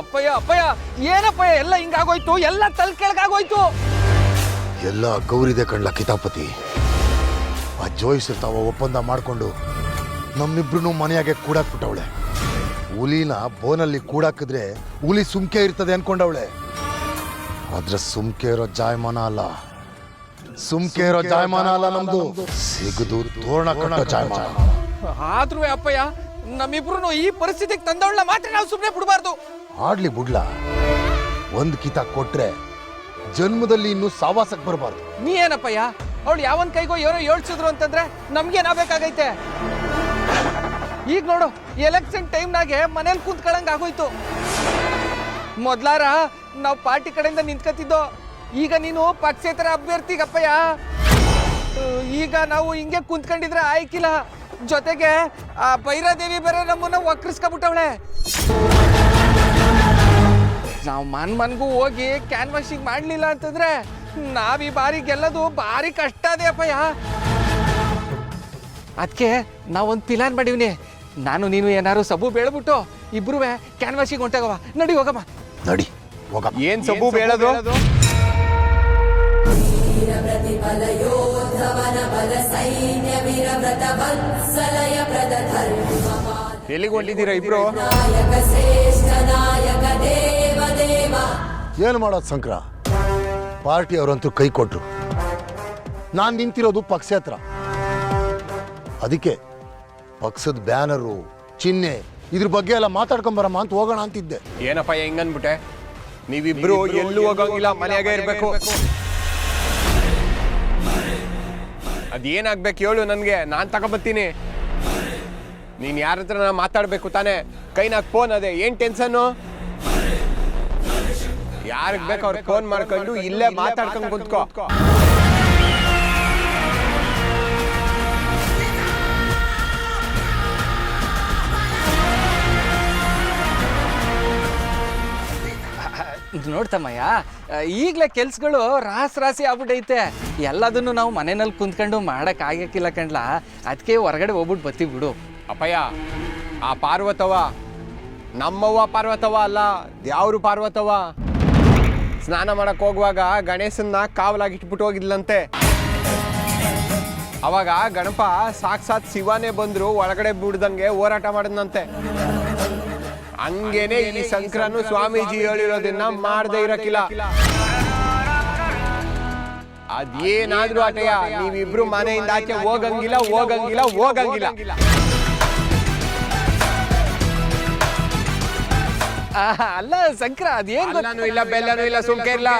ಅಪ್ಪಯ್ಯ ಅಪ್ಪಯ್ಯ ಏನಪ್ಪಯ್ಯ ಎಲ್ಲ ಹಿಂಗಾಗೋಯ್ತು, ಎಲ್ಲ ತಲೆ ಕೆಳಗಾಗೋಯ್ತು. ಎಲ್ಲ ಗೌರಿದೆ ಕಣ್ಲ ಕಿತಾಪತಿ. ಆ ಜೋಯಿಸ್ ತಾವ ಒಪ್ಪಂದ ಮಾಡ್ಕೊಂಡು ನಮ್ಮಿಬ್ರು ಮನೆಯಾಗೆ ಕೂಡಾಕ್ಬಿಟ್ಟವಳೆ. ಹುಲಿನ ಬೋನಲ್ಲಿ ಕೂಡಾಕಿದ್ರೆ ಹುಲಿ ಸುಮ್ಕೆ ಇರ್ತದೆ ಅನ್ಕೊಂಡವಳೆ. ಆದ್ರೆ ಸುಮ್ಕೆ ಇರೋ ಜಾಯಮಾನ ಅಲ್ಲ, ಸುಮ್ಕೆ ಇರೋ ಜಾಯಮಾನ ಅಲ್ಲ ನಮ್ದು, ಸಿಗದು ತೋರಣ ಕಟ್ಟೋ ಜಾಯಮಾನ. ಆದ್ರೂ ಅಪ್ಪಯ್ಯ ನಮ್ಮಿಬ್ರು ಈ ಪರಿಸ್ಥಿತಿಗೆ ತಂದವಳ ಮಾತ್ರ ನಾವು ಸುಮ್ಮನೆ ಬಿಡಬಾರ್ದು. ಆಡ್ಲಿ ಬಿಡ್ಲ, ಒಂದ್ ಕಿತ ಕೊಟ್ರೆ ಜನ್ಮದಲ್ಲಿ ಇನ್ನು ಸಾವಾಸಕ್ ಬರಬಾರ್ದು. ನೀ ಏನಪ್ಪಯ್ಯ, ಅವಳು ಯಾವನ್ ಕೈಗೋ ಏನೋ ಹೇಳ್ಸಿದ್ರು ಅಂತಂದ್ರೆ ನಮ್ಗೇನಾಗಬೇಕಾಗೈತೆ? ಈಗ ನೋಡು, ಎಲೆಕ್ಷನ್ ಟೈಮ್ನಾಗೆ ಮನೇಲಿ ಕುಂತ್ಕೊಳ್ಳಂಗ ಆಗೋಯ್ತು. ಮೊದ್ಲಾರ ನಾವು ಪಾರ್ಟಿ ಕಡೆಯಿಂದ ನಿಂತ್ಕತ್ತಿದ್ದೋ, ಈಗ ನೀನು ಪಕ್ಷೇತರ ಅಭ್ಯರ್ಥಿಗಪ್ಪಯ್ಯ. ಈಗ ನಾವು ಹಿಂಗೆ ಕುಂತ್ಕೊಂಡಿದ್ರೆ ಆಯ್ಕಿಲ್ಲ. ಜೊತೆಗೆ ಆ ಭೈರಾದೇವಿ ಬೇರೆ ನಮ್ಮನ್ನ ವಕ್ರಿಸ್ಕೊಬಿಟ್ಟವಳೆ. ನಾವು ಮನ್ಗೂ ಹೋಗಿ ಕ್ಯಾನ್ವಾಸಿಂಗ್ ಮಾಡ್ಲಿಲ್ಲ ಅಂತಂದ್ರೆ ನಾವ್ ಈ ಬಾರಿ ಗೆಲ್ಲೋದು ಭಾರಿ ಕಷ್ಟ ಅದೇ ಅಪ್ಪಯ್ಯ. ಅದಕ್ಕೆ ನಾವೊಂದು ಪ್ಲಾನ್ ಮಾಡೀವ್ನಿ. ನಾನು ನೀನು ಏನಾರು ಸಬು ಬೇಳ್ಬಿಟ್ಟು ಇಬ್ರು ಕ್ಯಾನ್ವಾಸಿಗೆ ಹೊಂಟಾಗವ. ನಡಿ ಹೋಗಮ್ಮ. ನಡಿ ಹೋಗ. ಏನ್ ಸಬು ಬೇಳದು? ಎಲ್ಲಿಗೆ ಹೊಂಟಿದ್ದೀರಾ ಇಬ್ರು? ಏನು ಮಾಡೋದು ಶಂಕರ, ಪಾರ್ಟಿ ಅವರಂತೂ ಕೈ ಕೊಟ್ರು. ನಾನು ನಿಂತಿರೋದು ಪಕ್ಷೇತರ. ಅದಕ್ಕೆ ಪಕ್ಷದ ಬ್ಯಾನರು, ಚಿಹ್ನೆ ಇದ್ರ ಬಗ್ಗೆ ಎಲ್ಲ ಮಾತಾಡ್ಕೊಂಬರಮ್ಮ ಅಂತ ಹೋಗೋಣ ಅಂತಿದ್ದೆ. ಏನಪ್ಪ ಹೆಂಗನ್ಬಿಟ್ಟೆ? ನೀವಿಬ್ರು ಎಲ್ಲೂ ಹೋಗಂಗಿಲ್ಲ, ಮನೆಯಾಗೆ ಇರ್ಬೇಕು. ಅದೇನಾಗ್ಬೇಕು ಹೇಳು ನನ್ಗೆ, ನಾನ್ ತಗೊಬತ್ತೀನಿ. ನೀನ್ ಯಾರ ಹತ್ರ ಮಾತಾಡ್ಬೇಕು ತಾನೆ? ಕೈನಾಗ ಫೋನ್ ಅದೇ, ಏನ್ ಟೆನ್ಷನ್ನು? ಯಾರಿಗ್ ಬೇಕು ಅವ್ರಿಗೆ ಫೋನ್ ಮಾಡ್ಕೊಂಡು ಇಲ್ಲೇ ಮಾತಾಡ್ಕೊಂಡು ಕುಂತ್ಕೋ. ನೋಡ್ತಮ್ಮಯ್ಯ, ಈಗಲೇ ಕೆಲ್ಸಗಳು ರಾಸಿ ಆಗ್ಬಿಟ್ಟೈತೆ. ಎಲ್ಲದನ್ನು ನಾವು ಮನೆಯಲ್ಲಿ ಕುಂತ್ಕೊಂಡು ಮಾಡಕ್ ಆಗಕ್ಕಿಲ್ಲ ಕಣ್ಲ. ಅದಕ್ಕೆ ಹೊರಗಡೆ ಹೋಗ್ಬಿಟ್ಟು ಬರ್ತೀವಿ ಬಿಡು. ಅಪ್ಪಯ್ಯ, ಆ ಪಾರ್ವತವ ನಮ್ಮವ್ವ ಪಾರ್ವತವ ಅಲ್ಲ, ಯಾವ್ರು ಪಾರ್ವತವ ಸ್ನಾನ ಮಾಡಕ್ ಹೋಗುವಾಗ ಗಣೇಶನ್ನ ಕಾವಲಾಗಿಟ್ಬಿಟ್ಟು ಹೋಗಿದ್ಲಂತೆ. ಅವಾಗ ಗಣಪ ಸಾಕ್ಷಾತ್ ಶಿವನೇ ಬಂದ್ರು ಒಳಗಡೆ ಬಿಡ್ದಂಗೆ ಹೋರಾಟ ಮಾಡಿದ್ನಂತೆ. ಹಂಗೇನೆ ಈ ಶಂಕರನು ಸ್ವಾಮೀಜಿ ಹೇಳಿರೋದನ್ನ ಮಾಡದೇ ಇರಕ್ಕಿಲ್ಲ. ಅದೇನಾದ್ರೂ ಆಟಯ್ಯ, ನೀವಿಬ್ರು ಮನೆಯಿಂದ ಆಚೆ ಹೋಗಂಗಿಲ್ಲ ಹೋಗಂಗಿಲ್ಲ ಹೋಗಂಗಿಲ್ಲ. ಅಲ್ಲ ಶಂಕರ, ಅದೇನು ಇಲ್ಲ ಬೆಲ್ಲನೂ ಇಲ್ಲ, ಸುಮ್ಕೆ ಇಲ್ಲ.